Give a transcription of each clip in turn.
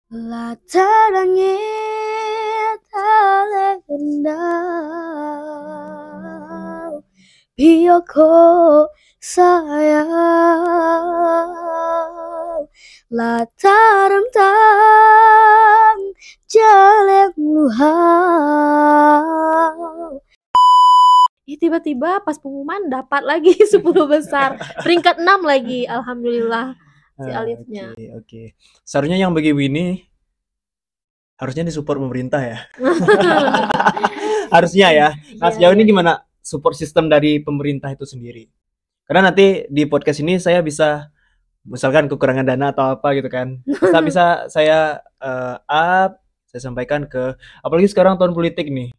Latar langit rendah, biarku sayang latar rentang jalan luhau. Tiba-tiba pas pengumuman dapat lagi 10 besar, peringkat 6 lagi, alhamdulillah si Alifnya. Oke. Seharusnya yang begini harusnya disupport pemerintah ya. Harusnya ya. Nah, sejauh ini gimana support sistem dari pemerintah itu sendiri? Karena nanti di podcast ini saya bisa misalkan kekurangan dana atau apa gitu kan. Bisa saya saya sampaikan ke, apalagi sekarang tahun politik nih.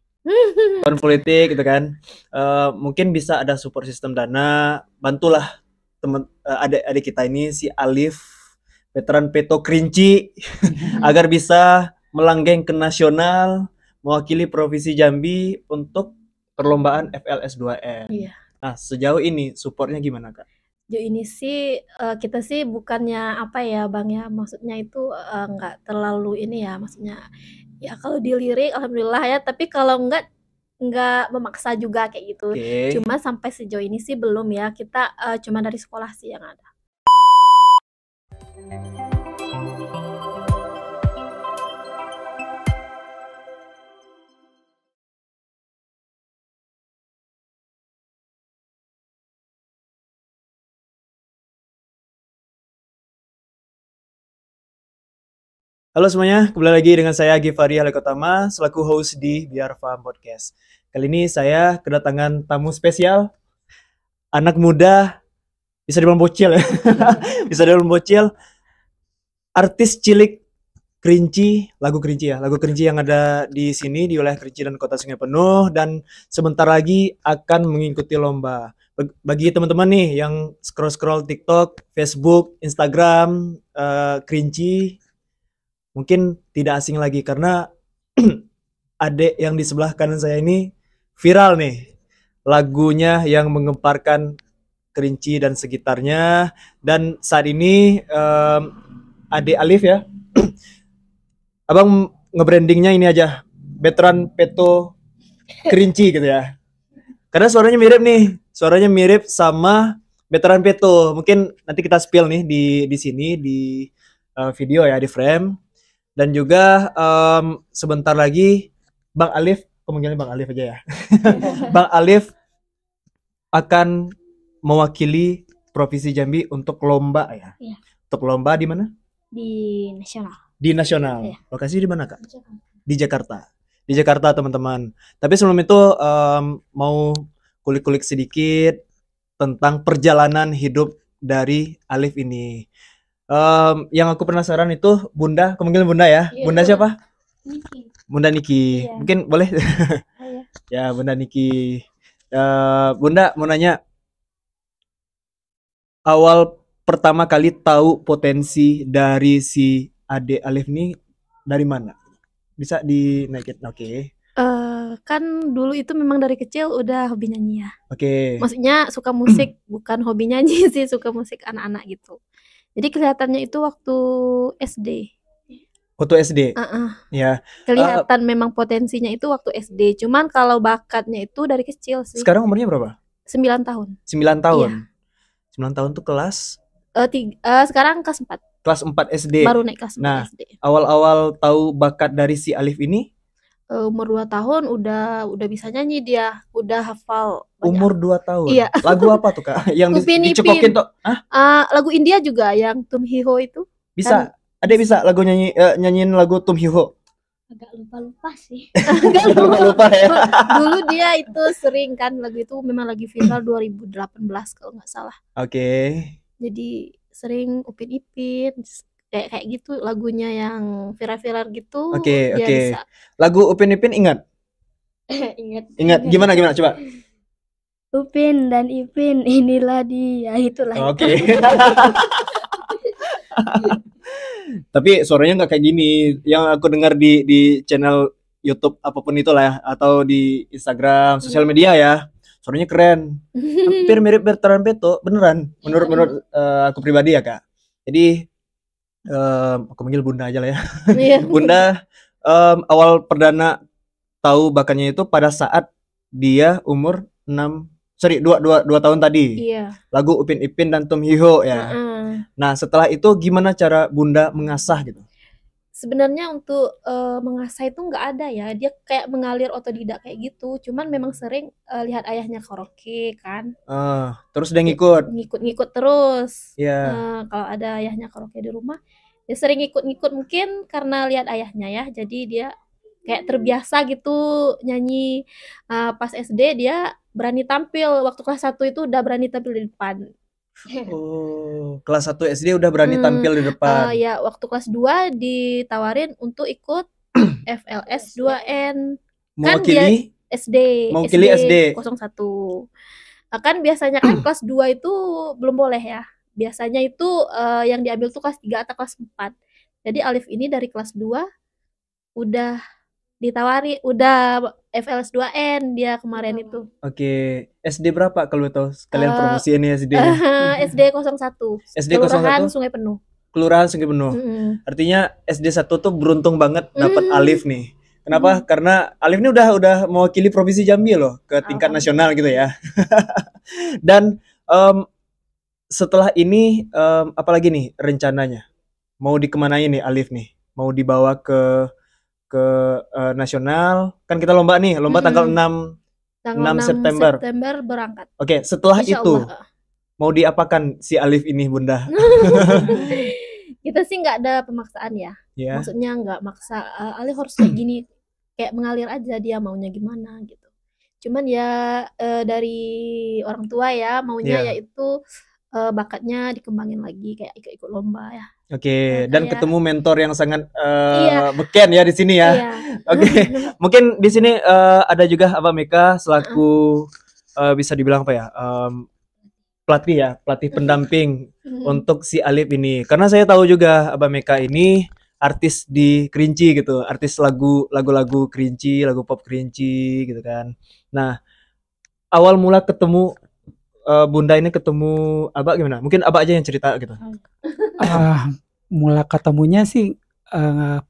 Tahun politik gitu kan. Mungkin bisa ada support sistem dana, bantulah teman adik-adik kita ini si Alif veteran Peto Kerinci agar bisa melanggeng ke nasional mewakili Provinsi Jambi untuk perlombaan FLS 2M. Iya. Nah, sejauh ini supportnya gimana, Kak? Sejauh ini sih kita sih bukannya apa ya Bang ya, maksudnya itu nggak terlalu ini ya, maksudnya ya kalau dilirik alhamdulillah ya, tapi kalau nggak memaksa juga kayak gitu. Oke. Cuma sampai sejauh ini sih belum ya, kita cuma dari sekolah sih yang ada. Halo semuanya, kembali lagi dengan saya Givari Halekotama selaku host di Biar Faham Podcast. Kali ini saya kedatangan tamu spesial, anak muda, bisa dibilang bocil ya. Bisa dibilang bocil, artis cilik Kerinci, lagu Kerinci ya. Lagu Kerinci yang ada di sini di wilayah Kerinci dan Kota Sungai Penuh, dan sebentar lagi akan mengikuti lomba. Bagi teman-teman nih yang scroll-scroll TikTok, Facebook, Instagram, Kerinci, mungkin tidak asing lagi karena adik yang di sebelah kanan saya ini viral nih. Lagunya yang menggemparkan Kerinci dan sekitarnya. Dan saat ini adik Alif ya. Abang nge-brandingnya ini aja, veteran Peto Kerinci gitu ya. Karena suaranya mirip nih, suaranya mirip sama veteran Peto. Mungkin nanti kita spill nih di sini di video ya, di frame. Dan juga sebentar lagi Bang Alif, kemungkinan Bang Alif aja ya. Bang Alif akan mewakili Provinsi Jambi untuk lomba ya. Iya. Untuk lomba di mana? Di nasional. Di nasional. Iya. Lokasi di mana, Kak? Di Jakarta. Di Jakarta, teman-teman. Tapi sebelum itu mau kulik-kulik sedikit tentang perjalanan hidup dari Alif ini. Yang aku penasaran itu Bunda, kemungkinan Bunda ya. Iya. Bunda siapa? Niki. Bunda Niki. Iya. Mungkin boleh? Iya. Ya, Bunda Niki. Bunda mau nanya, awal pertama kali tahu potensi dari si Ade Alif ini dari mana? Bisa dinaikin? Oke. Kan dulu itu memang dari kecil udah hobi nyanyi ya. Oke. Maksudnya suka musik, bukan hobi nyanyi sih, suka musik anak-anak gitu. Jadi kelihatannya itu waktu SD. Foto SD. Ya. Kelihatan memang potensinya itu waktu SD. Cuman kalau bakatnya itu dari kecil sih. Sekarang umurnya berapa? 9 tahun. 9 tahun. Iya. 9 tahun tuh kelas sekarang kelas 4. kelas 4 SD. Baru naik kelas 4 Nah, SD. awal-awal tahu bakat dari si Alif ini Umur 2 tahun udah bisa nyanyi dia, udah hafal banyak. umur 2 tahun. Iya. Lagu apa tuh, Kak? Yang Upin Ipin. dicekokin tuh. Hah? Lagu India juga yang Tum Hi Ho itu. Bisa. Ada bisa lagu nyanyiin lagu Tum Hi Ho. Agak lupa sih. Lupa ya. Dulu dia itu sering kan, lagu itu memang lagi viral 2018 kalau nggak salah. Oke. Jadi sering Upin Ipin kayak gitu lagunya yang viral-viral gitu. Oke. Dia bisa. Lagu Upin Ipin ingat? Ingat. Gimana coba? Upin dan Ipin, inilah dia, itulah. Oke. Tapi suaranya nggak kayak gini. Yang aku dengar di channel YouTube apapun itulah ya, atau di Instagram, sosial media ya. Suaranya keren. Hampir mirip veteran Peto, beneran. Menurut aku pribadi ya, Kak. Jadi Aku panggil Bunda aja lah ya. Iya. Bunda, awal perdana tahu bakatnya itu pada saat dia umur 2 tahun tadi. Iya. Lagu Upin Ipin dan Tom Hiho ya. Heeh. Nah, setelah itu gimana cara Bunda mengasah gitu? Sebenarnya untuk, mengasah itu nggak ada ya, dia kayak mengalir otodidak kayak gitu, cuman memang sering, lihat ayahnya karaoke kan, Terus dia ya ngikut. ngikut-ngikut terus, Ya, kalau ada ayahnya karaoke di rumah, dia sering ngikut-ngikut mungkin karena lihat ayahnya ya, jadi dia kayak terbiasa gitu nyanyi, pas SD dia berani tampil, waktu kelas 1 itu udah berani tampil di depan. oh, kelas 1 SD udah berani Mmm, tampil di depan. ya waktu kelas 2 ditawarin untuk ikut FLS 2N. Kan dia Mewakili SD mewakili SD SD. 01. Kan biasanya kan kelas 2 itu belum boleh ya. Biasanya itu, yang diambil tuh kelas 3 atau kelas 4. Jadi Alif ini dari kelas 2 udah udah FLS 2N dia kemarin itu. Oke, SD berapa kalau tahu sekalian Eee, promosi ini SD-nya? SD 01, SD Kelurahan 01 Sungai Penuh. Kelurahan Sungai Penuh. Mhm. Artinya SD 1 tuh beruntung banget dapat Mmm, Alif nih. Kenapa? Karena Alif ini udah mewakili Provinsi Jambi loh ke tingkat nasional gitu ya. Dan setelah ini apalagi nih rencananya? Mau dikemanain nih Alif nih? Mau dibawa ke nasional? Kan kita lomba nih, lomba tanggal Mhm. 6 Tanggal 6 6 September. September berangkat. Oke, setelah Insyaallah, itu mau diapakan si Alif ini, Bunda? Kita sih nggak ada pemaksaan ya. Ya. Maksudnya nggak maksa, Alif harus kayak gini, kayak mengalir aja dia maunya gimana gitu. Cuman ya, dari orang tua ya maunya Iya. yaitu, bakatnya dikembangin lagi kayak ikut-ikut lomba ya. Oke, dan Kayak ketemu mentor yang sangat iya beken ya di sini ya. iya. Oke, mungkin di sini ada juga Abah Meka Heeh. selaku bisa dibilang apa ya? Pelatih ya, pelatih pendamping Mhm. untuk si Alif ini. Karena saya tahu juga Abah Meka ini artis di Kerinci gitu, artis lagu-lagu Kerinci, lagu pop Kerinci gitu kan. Nah, awal mula ketemu Bunda ini ketemu Abah gimana? Mungkin Abah aja yang cerita gitu. Ah, mula ketemunya sih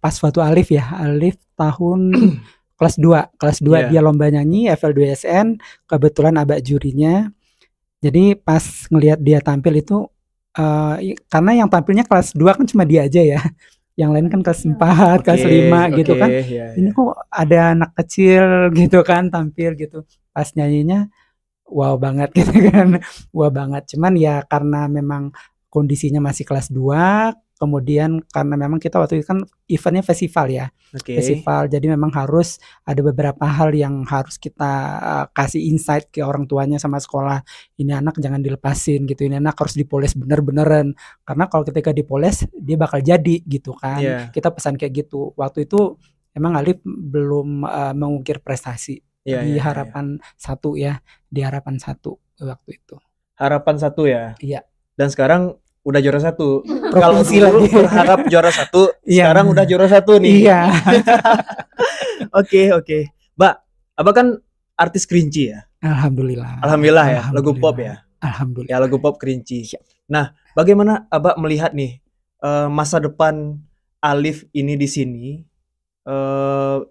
pas waktu Alif ya. Alif tahun kelas 2 Iya. dia lomba nyanyi FL2SN, kebetulan abak jurinya. Jadi pas ngelihat dia tampil itu karena yang tampilnya kelas 2 kan cuma dia aja ya. Yang lain kan kelas 4, kelas 5 gitu kan. Ya, Ini ya. kok ada anak kecil gitu kan tampil gitu. Pas nyanyinya wow banget gitu kan. Wow banget. Cuman ya karena memang kondisinya masih kelas 2, kemudian karena memang kita waktu itu kan eventnya festival ya. Oke. Festival, jadi memang harus ada beberapa hal yang harus kita kasih insight ke orang tuanya sama sekolah. Ini anak jangan dilepasin gitu, ini anak harus dipoles bener-beneran. Karena kalau ketika dipoles dia bakal jadi gitu kan. Iya. Kita pesan kayak gitu. Waktu itu emang Alif belum mengukir prestasi Iya, di iya, iya. harapan 1 ya, di harapan 1 waktu itu. Harapan 1 ya. Iya. Dan sekarang udah juara 1. Kalau Provinsi dulu lagi. berharap juara 1, Iya. sekarang udah juara 1 nih. Iya. Oke. Mbak, Abah kan artis Kerinci ya? Alhamdulillah. Alhamdulillah ya, lagu pop ya? Alhamdulillah. Ya, lagu pop Kerinci. Siap. Nah, bagaimana Abah melihat nih masa depan Alif ini di sini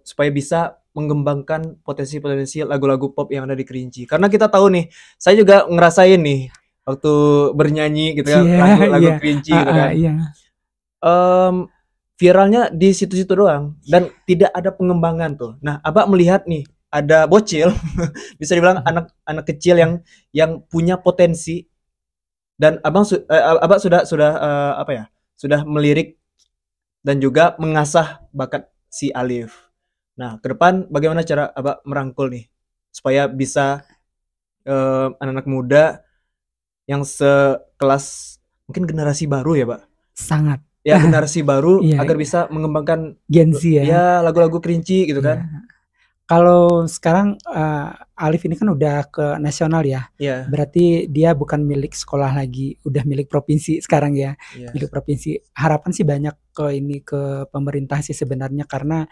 supaya bisa mengembangkan potensi-potensi lagu-lagu pop yang ada di Kerinci? Karena kita tahu nih, saya juga ngerasain nih waktu bernyanyi gitu kan, lagu-lagu Kerinci gitu kan. Iya. Viralnya di situ-situ doang dan tidak ada pengembangan tuh. Nah, Abah melihat nih ada bocil bisa dibilang anak kecil yang punya potensi dan Abah sudah apa ya? Sudah melirik dan juga mengasah bakat si Alif. Nah, ke depan bagaimana cara Abah merangkul nih supaya bisa anak-anak muda yang sekelas mungkin generasi baru ya, Pak? Sangat. Ya, generasi baru Iya, agar iya. bisa mengembangkan Gen Z ya. ya lagu-lagu Kerinci gitu kan. Iya. Kalau sekarang Alif ini kan udah ke nasional ya. Iya. Berarti dia bukan milik sekolah lagi, udah milik provinsi sekarang ya. Iya. Milik provinsi. Harapan sih banyak ke pemerintah sih sebenarnya karena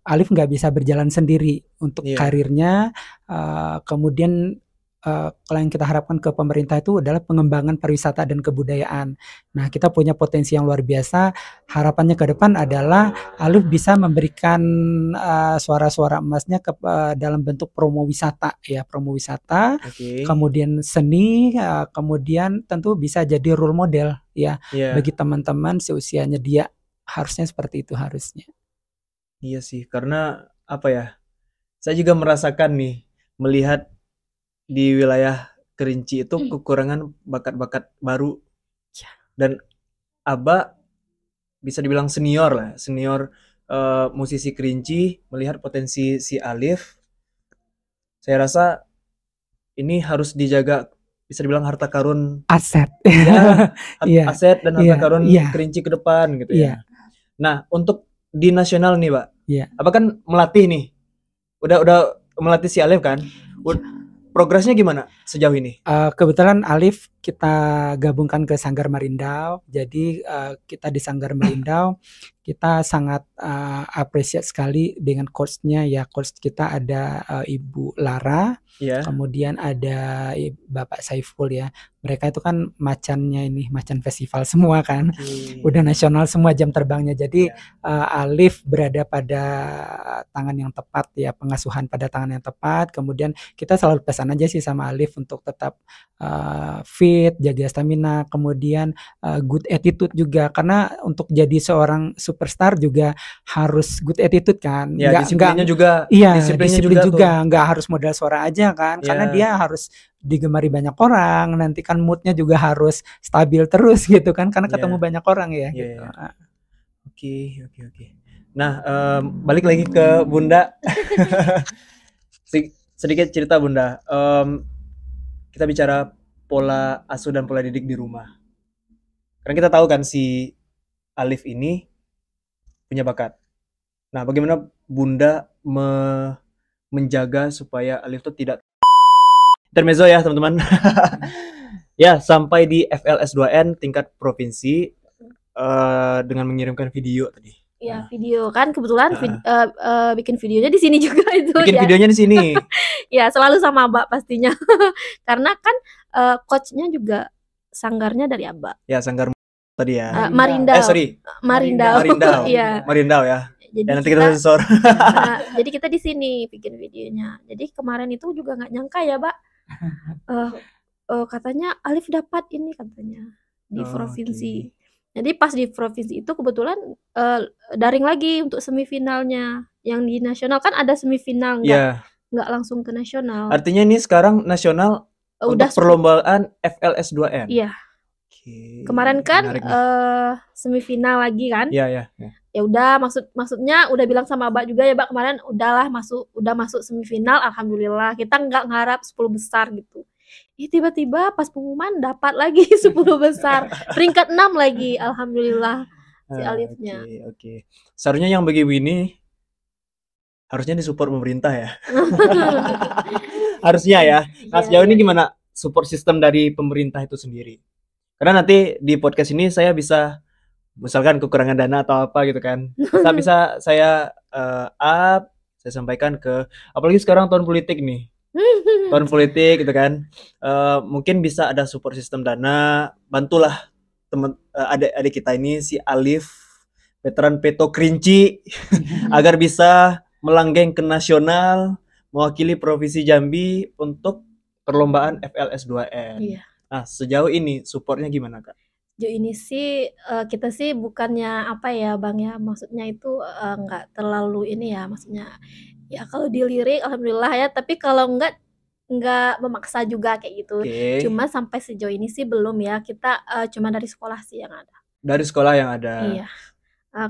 Alif nggak bisa berjalan sendiri untuk Iya. karirnya. Kemudian kalau yang kita harapkan ke pemerintah itu adalah pengembangan pariwisata dan kebudayaan. Nah, kita punya potensi yang luar biasa. Harapannya ke depan adalah Alif bisa memberikan suara-suara emasnya dalam bentuk promo wisata ya, promo wisata, Oke. kemudian seni, kemudian tentu bisa jadi role model ya Iya. bagi teman-teman seusianya dia. Harusnya seperti itu harusnya. Iya sih, karena apa ya? Saya juga merasakan nih, melihat di wilayah Kerinci itu kekurangan bakat-bakat baru. Dan Aba bisa dibilang senior lah, senior musisi Kerinci, melihat potensi si Alif. Saya rasa ini harus dijaga, bisa dibilang harta karun Aset. ya, Iya, aset dan harta iya, karun iya, Kerinci ke depan gitu iya, ya. Nah, untuk di nasional nih, Pak. iya. Apa kan melatih nih? Udah melatih si Alif kan? Progresnya gimana sejauh ini? Kebetulan Alif kita gabungkan ke Sanggar Marindau. Jadi kita di Sanggar Marindau kita sangat apresiat sekali dengan coachnya ya. Coach kita ada Ibu Lara, Iya. kemudian ada Bapak Saiful ya. Mereka itu kan macannya ini, macan festival semua kan. Oke. Udah nasional semua jam terbangnya. Jadi Iya. Alif berada pada tangan yang tepat ya, pengasuhan pada tangan yang tepat. Kemudian kita selalu pesan aja sih sama Alif untuk tetap fit, jaga stamina, kemudian good attitude juga, karena untuk jadi seorang superstar juga harus good attitude kan. Ya, disiplinnya juga. Iya, disiplinnya disiplin juga, tuh. nggak harus modal suara aja kan, karena Ya. dia harus digemari banyak orang, nanti kan moodnya juga harus stabil terus gitu kan, karena ketemu Ya. banyak orang ya Ya, gitu. ya. Oke. Nah, balik lagi ke Bunda. Sedikit cerita Bunda. Kita bicara pola asuh dan pola didik di rumah. Karena kita tahu kan si Alif ini punya bakat. Nah, bagaimana Bunda menjaga supaya Alif itu tidak intermezzo ya teman-teman. Ya, sampai di FLS 2N tingkat provinsi dengan mengirimkan video tadi. Ya, video kan kebetulan bikin videonya di sini juga itu. Bikin ya. videonya di sini. Ya, selalu sama Mbak pastinya. Karena kan coachnya juga sanggarnya dari Abba. Ya, sanggar tadi ya. Marindau. Marindau. Iya. Marindau ya. Jadi ya, nanti kita sensor. Jadi kita di sini bikin videonya. Jadi kemarin itu juga nggak nyangka ya, Mbak. Katanya Alif dapat ini katanya di provinsi. Okay. Jadi pas di provinsi itu kebetulan daring lagi untuk semifinalnya. Yang di nasional kan ada semifinal, nggak langsung ke nasional. Artinya ini sekarang nasional udah untuk perlombaan FLS 2N. Iya. Okay. Kemarin kan semifinal lagi kan? Iya. Ya udah, maksudnya udah bilang sama Mbak juga ya, Mbak, kemarin udah masuk semifinal, alhamdulillah. Kita nggak ngarap 10 besar gitu. Tiba-tiba pas pengumuman dapat lagi 10 besar. Peringkat 6 lagi, alhamdulillah si Alifnya. Oke. Seharusnya yang begini harusnya disupport pemerintah ya. Harusnya ya. Nah, sejauh ini gimana support sistem dari pemerintah itu sendiri? Karena nanti di podcast ini saya bisa misalkan kekurangan dana atau apa gitu kan, bisa saya saya sampaikan ke, apalagi sekarang tahun politik nih, tahun politik gitu kan, mungkin bisa ada support sistem dana, bantulah teman adik kita ini si Alif, veteran Peto Kerinci, agar bisa melanggeng ke nasional, mewakili provinsi Jambi untuk perlombaan FLS 2N. Iya. Nah, sejauh ini supportnya gimana Kak? Sejauh ini sih kita sih bukannya apa ya Bang ya, maksudnya itu nggak terlalu ini ya, maksudnya ya kalau dilirik alhamdulillah ya, tapi kalau nggak memaksa juga kayak gitu. Cuma sampai sejauh ini sih belum ya, kita cuma dari sekolah sih yang ada. Dari sekolah yang ada. Iya.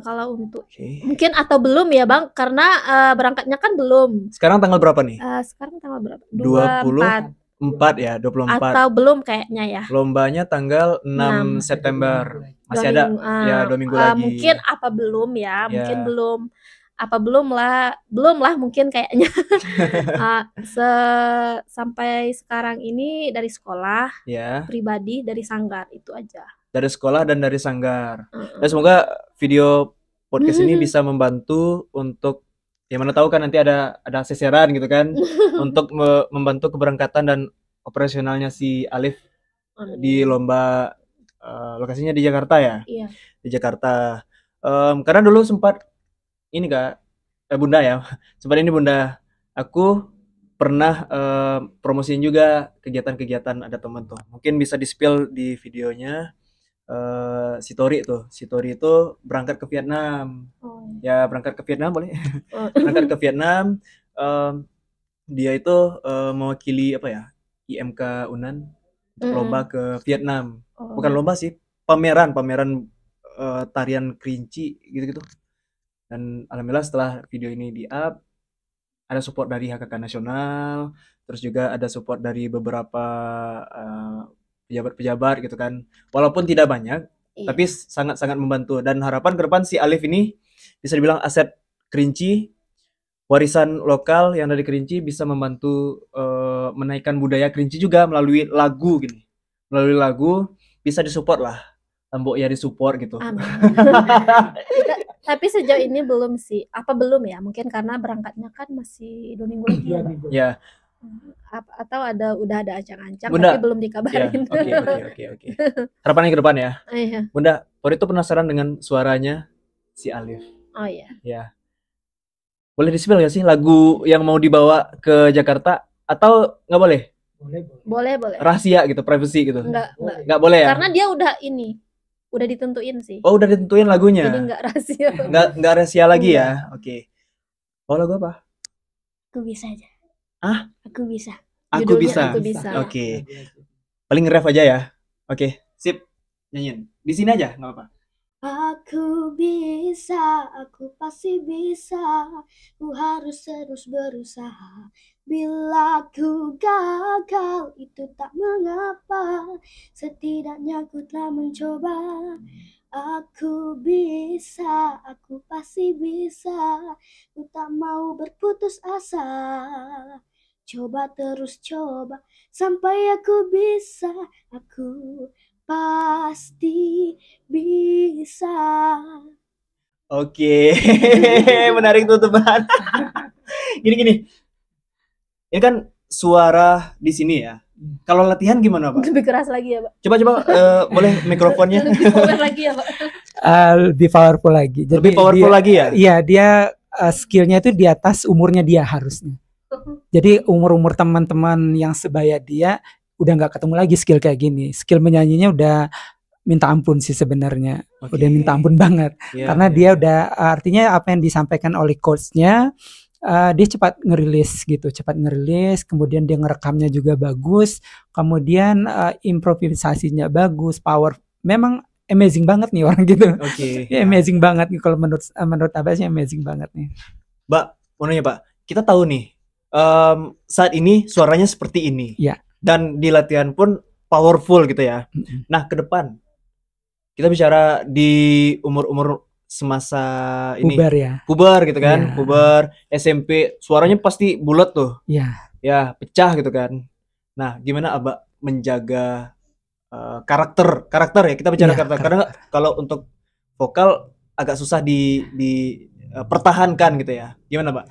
Kalau untuk mungkin atau belum ya Bang, karena berangkatnya kan belum. Sekarang tanggal berapa nih? Sekarang tanggal berapa? 24 ya, 24. Atau belum kayaknya ya. Lombanya tanggal 6 September. Masih ada ya 2 minggu lagi. Mungkin apa belum ya? Mungkin belum. Apa belum lah mungkin kayaknya. Sampai sekarang ini dari sekolah, pribadi dari sanggar itu aja. Dari sekolah dan dari sanggar. Dan semoga video podcast ini bisa membantu untuk, ya mana tahu kan nanti ada seseran gitu kan, untuk membantu keberangkatan dan operasionalnya si Alif Amin. di lomba lokasinya di Jakarta ya. Iya. Di Jakarta. Karena dulu sempat ini Kak, Bunda ya. Sempat ini Bunda, aku pernah promosiin juga kegiatan-kegiatan ada temen tuh. Mungkin bisa di-spill di videonya. Si Tori itu berangkat ke Vietnam. Oh. Ya berangkat ke Vietnam boleh. Oh. Berangkat ke Vietnam. Dia itu mewakili apa ya, IMK Unan untuk lomba ke Vietnam. Bukan lomba sih, pameran tarian kerinci gitu-gitu. Dan alhamdulillah setelah video ini di-up, ada support dari HKK Nasional, terus juga ada support dari beberapa pejabat-pejabat gitu kan. Walaupun tidak banyak, Iya. tapi sangat-sangat membantu. Dan harapan ke depan si Alif ini bisa dibilang aset Kerinci, warisan lokal yang dari Kerinci, bisa membantu menaikkan budaya Kerinci juga melalui lagu gini. Melalui lagu bisa disupport lah. Tambok ya disupport gitu. Amin. Tapi sejauh ini belum sih. Apa belum ya? Mungkin karena berangkatnya kan masih 2 minggu lagi ya, Pak? Ya. Atau udah ada ancang-ancang Bunda, tapi belum dikabarin. Ya, oke. Harapannya ke depan ya. Iya. Bunda, Tori itu penasaran dengan suaranya si Alif. Oh iya. Ya. Boleh di-spill gak sih lagu yang mau dibawa ke Jakarta atau nggak boleh? Boleh. Rahasia gitu, privacy gitu. Nggak boleh ya? Karena dia udah ditentuin sih. Oh, udah ditentuin lagunya. Jadi nggak rahasia. Nggak rahasia lagi ya. Oke. Oh, lagu apa? Aku bisa aja. Ah? Aku bisa. Aku Judulnya bisa. Aku bisa. Oke. Paling ref aja ya. Oke, sip. Nyanyiin. Di sini aja, nggak apa-apa. Aku bisa, aku pasti bisa. Ku harus terus berusaha. Bila ku gagal, itu tak mengapa. Setidaknya ku telah mencoba. Aku bisa, aku pasti bisa. Ku tak mau berputus asa. Coba terus coba sampai aku bisa. Aku pasti bisa. Oke. Menarik tutupan. Gini. Ini kan suara di sini ya. Kalau latihan gimana, Pak? Lebih keras lagi ya, Pak. Coba boleh mikrofonnya. Lebih power lagi ya, Pak. Lebih powerful lagi. Jadi lebih powerful lagi ya? Iya, dia skillnya itu di atas umurnya dia harusnya. Jadi umur teman-teman yang sebaya dia udah nggak ketemu lagi skill kayak gini. Skill menyanyinya udah minta ampun sih sebenarnya. Okay. Udah minta ampun banget. Karena dia udah artinya apa yang disampaikan oleh coachnya, dia cepat ngerilis, kemudian dia ngerekamnya juga bagus, kemudian improvisasinya bagus, power, memang amazing banget nih orang gitu. Ya, amazing banget nih kalau menurut Abbas, amazing banget nih. Mbak, mau nanya Pak, kita tahu nih saat ini suaranya seperti ini, ya. Dan di latihan pun powerful gitu ya. Nah, ke depan kita bicara di umur semasa ini puber gitu kan, puber SMP, suaranya pasti bulat tuh, ya pecah gitu kan. Nah, gimana Abah menjaga karakter ya, kita bicara karakter. Karena kalau untuk vokal agak susah pertahankan gitu ya. Gimana Pak?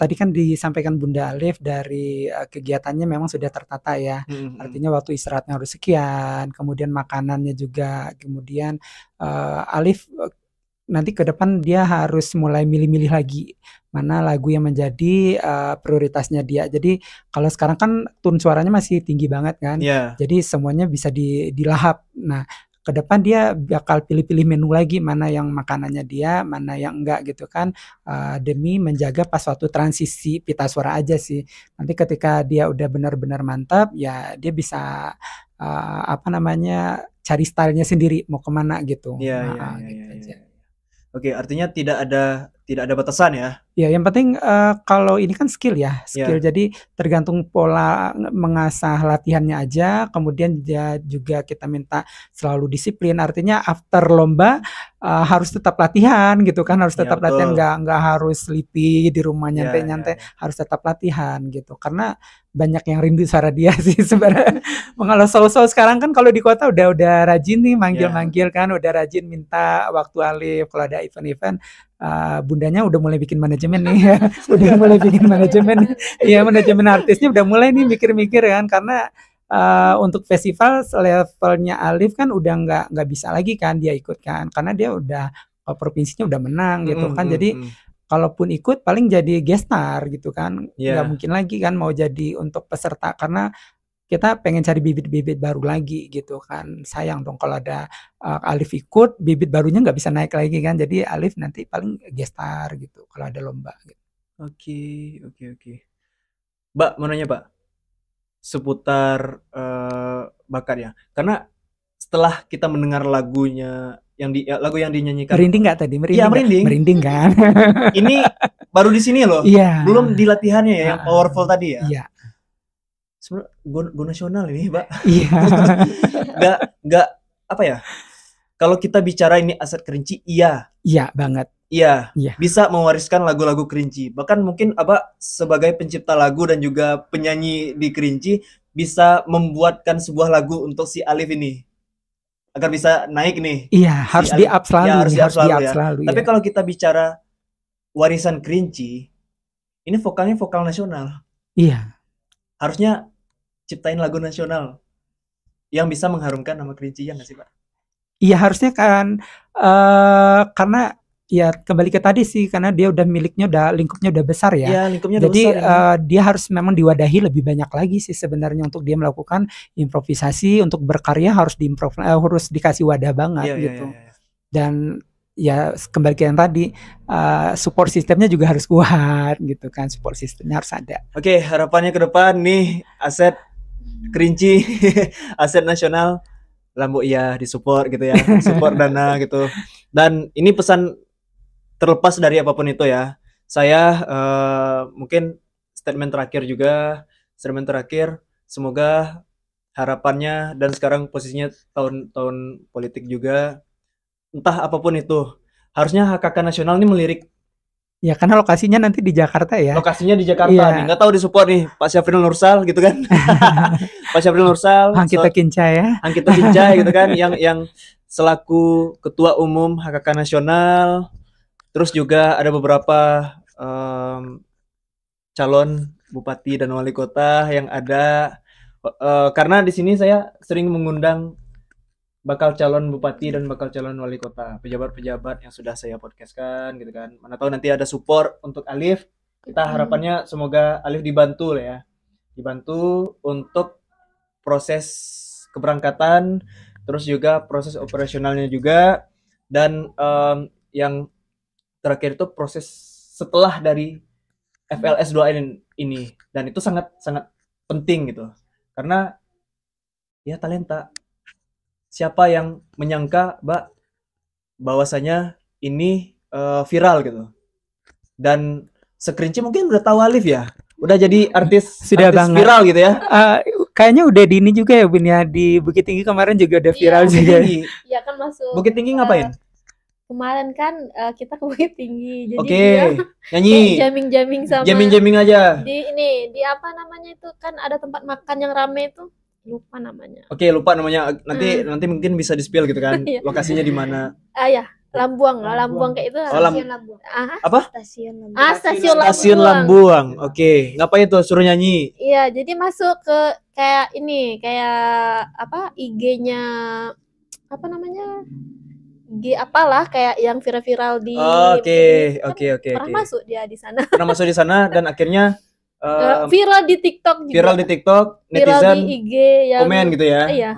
Tadi kan disampaikan Bunda Alif dari kegiatannya memang sudah tertata ya. Artinya waktu istirahatnya harus sekian, kemudian makanannya juga, kemudian Alif nanti ke depan dia harus mulai milih-milih lagi mana lagu yang menjadi prioritasnya dia. Jadi kalau sekarang kan tone suaranya masih tinggi banget kan, jadi semuanya bisa dilahap. Nah, ke depan dia bakal pilih-pilih menu lagi, mana yang makanannya dia, mana yang enggak gitu kan, demi menjaga pas waktu transisi pita suara aja sih. Nanti ketika dia udah benar-benar mantap, ya dia bisa cari stylenya sendiri mau kemana gitu. Gitu aja. Oke, artinya tidak ada batasan ya? Ya, yang penting kalau ini kan skill ya, jadi tergantung pola mengasah latihannya aja, kemudian dia juga kita minta selalu disiplin, artinya after lomba harus tetap latihan gitu kan, harus tetap latihan, nggak harus sleepy di rumah nyantai-nyantai, harus tetap latihan gitu, karena banyak yang rindu suara dia sih sebenarnya. Kalau Soul sekarang kan kalau di kota udah rajin nih manggil-manggil kan, udah rajin minta waktu Alif kalau ada event-event. Bundanya udah mulai bikin manajemen manajemen nih. Udah mulai bikin manajemen. Iya, manajemen artisnya udah mulai nih mikir-mikir kan, karena untuk festival levelnya Alif kan udah nggak bisa lagi kan dia ikut kan, karena dia udah provinsinya udah menang gitu kan. Jadi kalaupun ikut paling jadi guest star gitu kan, nggak mungkin lagi kan mau jadi untuk peserta, karena kita pengen cari bibit-bibit baru lagi gitu kan. Sayang dong kalau ada Alif ikut, bibit barunya nggak bisa naik lagi kan. Jadi Alif nanti paling guest star gitu kalau ada lomba gitu. Oke. Mbak, mau nanya Pak, seputar bakatnya. Karena setelah kita mendengar lagunya, lagu yang dinyanyikan. Merinding nggak tadi? Iya, merinding. Merinding kan? Ini baru di sini loh. Iya. Belum di latihannya ya, yang powerful tadi ya. Iya. Sebenarnya go nasional ini, Mbak. Iya. Nggak apa ya? Kalau kita bicara ini aset Kerinci, iya. Iya banget. Iya. Bisa mewariskan lagu-lagu Kerinci. Bahkan mungkin Abah sebagai pencipta lagu dan juga penyanyi di Kerinci bisa membuatkan sebuah lagu untuk si Alif ini agar bisa naik nih. Iya, harus di-up selalu. Ya, harus di-up ya. selalu. Tapi kalau kita bicara warisan Kerinci, ini vokalnya vokal nasional. Iya. Harusnya ciptain lagu nasional yang bisa mengharumkan nama Kerinci, ya nggak sih Pak? Iya harusnya kan, karena ya kembali ke tadi sih, karena dia udah miliknya, lingkupnya udah besar ya. Iya, lingkupnya udah Jadi besar. Jadi dia harus memang diwadahi lebih banyak lagi sih sebenarnya untuk dia melakukan improvisasi, untuk berkarya harus harus dikasih wadah banget gitu. Dan ya kembali ke yang tadi, support sistemnya juga harus kuat gitu kan, support sistemnya harus ada. Oke, harapannya ke depan nih aset Kerinci, aset nasional, Lambo iya disupport gitu ya, support dana gitu. Dan ini pesan terlepas dari apapun itu ya, saya mungkin statement terakhir, semoga harapannya, dan sekarang posisinya tahun politik juga, entah apapun itu, harusnya HKK nasional ini melirik. Ya karena lokasinya nanti di Jakarta ya. Lokasinya di Jakarta nih, nggak tahu disupport nih Pak Syafril Nursal gitu kan. Pak Syafril Nursal, Hangkita Kincai ya. Hangkita Kincai gitu kan, yang selaku ketua umum HKK nasional. Terus juga ada beberapa calon bupati dan wali kota yang ada, karena di sini saya sering mengundang bakal calon bupati dan bakal calon wali kota, pejabat-pejabat yang sudah saya podcastkan gitu kan. Mana tahu nanti ada support untuk Alif. Kita harapannya semoga Alif dibantu lah ya. Dibantu untuk proses keberangkatan, terus juga proses operasionalnya juga, dan yang terakhir itu proses setelah dari FLS 2 ini. Dan itu sangat penting gitu. Karena ya talenta. Siapa yang menyangka, Mbak, bahwasanya ini viral gitu. Dan sekerinci mungkin udah tahu Alif ya. Udah jadi artis viral gitu ya. Kayaknya udah di ini juga ya Bun ya, di Bukit Tinggi kemarin juga udah viral juga. Iya kan masuk. Bukit Tinggi ngapain? Kemarin kan kita ke Bukit Tinggi. Jadi nyanyi. Jamming sama. Jamming aja. Di apa namanya itu kan ada tempat makan yang rame itu. Lupa namanya. Oke, lupa namanya. Nanti mungkin bisa di-spill gitu kan. Lokasinya di mana? Ya, Lambuang kayak itu. Stasiun Lambuang. Apa? Stasiun Lambuang. Oke, ngapain tuh suruh nyanyi? Iya, jadi masuk ke kayak apa IG-nya apa namanya? IG apalah kayak yang viral di. Oke. Pernah masuk dia di sana. Pernah masuk di sana dan akhirnya viral di TikTok juga. Viral di TikTok, netizen di IG yang komen gitu ya. Iya.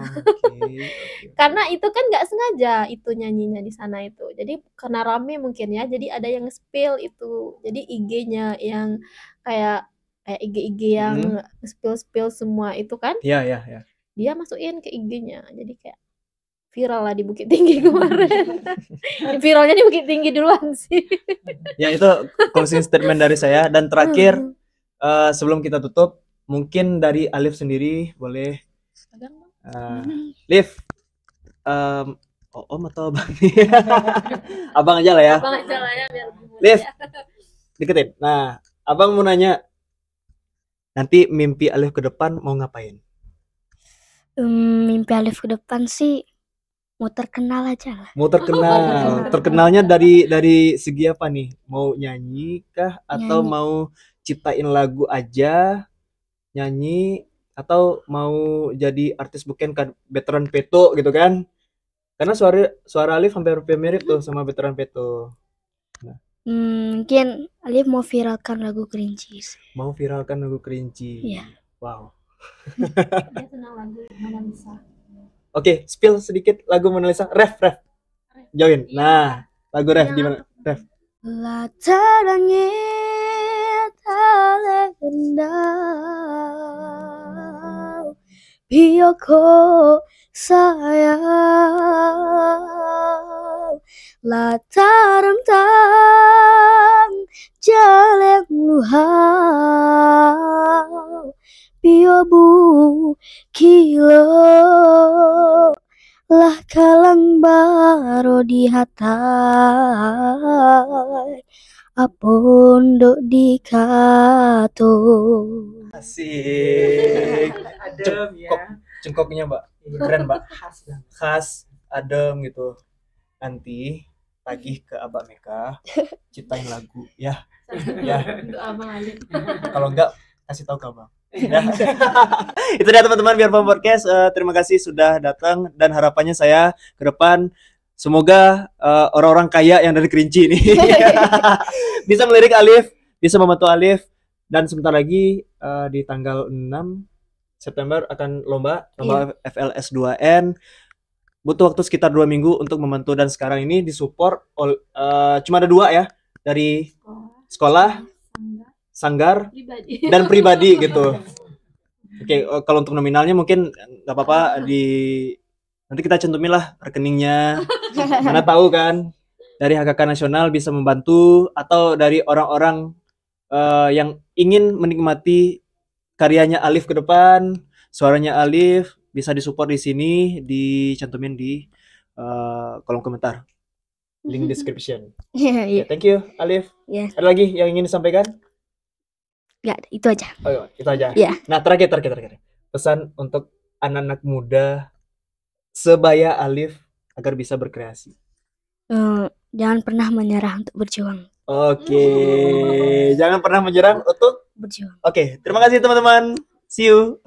Karena itu kan nggak sengaja itu nyanyinya di sana itu. Jadi karena rame mungkin ya. Jadi ada yang spill itu. Jadi IG-nya yang kayak IG yang spill semua itu kan. Iya. Dia masukin ke IG-nya. Jadi kayak viral lah di Bukit Tinggi kemarin. Viralnya di Bukit Tinggi duluan sih. Ya itu closing statement dari saya. Dan terakhir, sebelum kita tutup, mungkin dari Alif sendiri boleh. Liv, Om atau Abang? Abang aja lah ya. Biar Liv, deketin. Nah, Abang mau nanya, nanti mimpi Alif ke depan mau ngapain? Mimpi Alif ke depan sih mau terkenal aja lah. Mau terkenal. Terkenalnya dari segi apa nih? Mau nyanyi kah atau Nyanyi. mau ciptain lagu aja, nyanyi atau mau jadi artis bukan veteran Peto gitu kan? Karena suara Alif hampir mirip tuh sama veteran Peto. Mungkin Alif mau viralkan lagu Kerinci sih. Mau viralkan lagu Kerinci. Iya. Wow. Dia senang lagu Mona Lisa. Oke, spill sedikit lagu Mona Lisa. Ref. Join. Nah, lagu Ref gimana? Ref. Latarangnya talenda Bioko sayang Lataram tang jalek luhau Biobu kilo lah kalang baro di hatai apondok di kato. Asik. Adem ya. Cengkoknya, Mbak. Keren, Mbak. Khas, adem gitu. Nanti tagih ke Abang Meka, ciptain lagu ya. Ya. Untuk Abang Alif. Kalau enggak kasih tahu ke Abang. Ya. Itu dia teman-teman Biar Paham Podcast. Terima kasih sudah datang dan harapannya saya ke depan semoga orang-orang kaya yang dari Kerinci ini bisa melirik Alif, bisa membantu Alif, dan sebentar lagi di tanggal 6 September akan lomba FLS 2N. Butuh waktu sekitar 2 minggu untuk membantu, dan sekarang ini disupport cuma ada 2 ya, dari sekolah, sanggar, dan pribadi gitu. Oke, kalau untuk nominalnya mungkin nggak apa-apa, nanti kita cantumin lah rekeningnya. Mana tahu kan dari HKK Nasional bisa membantu, atau dari orang-orang yang ingin menikmati karyanya Alif ke depan, suaranya Alif bisa disupport di sini, dicantumin di kolom komentar, link description. Iya. Okay, thank you Alif. Yes. Ada lagi yang ingin disampaikan? Nggak, itu aja. Oh, itu aja. Iya. Nah, terakhir. Pesan untuk anak-anak muda sebaya Alif agar bisa berkreasi. Jangan pernah menyerah untuk berjuang. Oke. Jangan pernah menyerah untuk Berjuang. Oke, terima kasih teman-teman. See you.